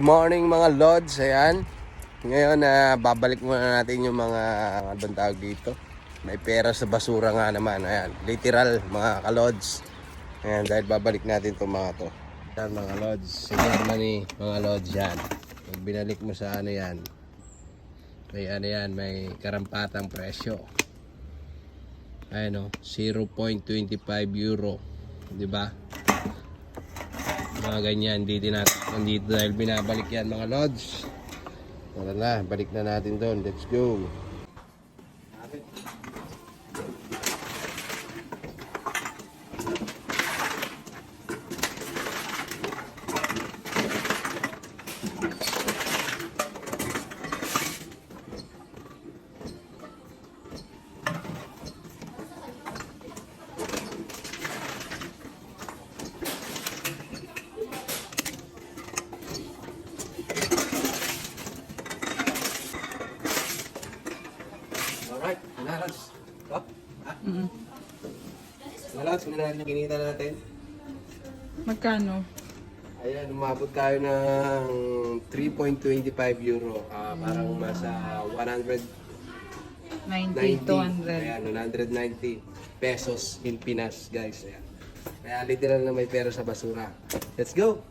Morning mga Lods, ayan. Ngayon babalik muna natin yung mga anong tawag dito. May pera sa basura nga naman, ayan. Literal mga ka-Lods. Ayan, dahil babalik natin itong mga to. Ayan mga Lods, sa Germany mga Lods yan. Pag binalik mo sa ano yan, may ano yan, may karampatang presyo. Ayan o, 0.25 euro, di ba? Mga ganyan, dito natin dito dahil binabalik yan mga Lods. Tara na, balik na natin doon. Let's go. Alright, Lods. Up. Lods, muna natin yung kinita natin. Magkano? Ayan, umabot tayo ng 3.25 euro. Parang nasa 90, 200. Ayan, 190 pesos in Pinas, guys. Ayan. Kaya literal na may pera sa basura. Let's go!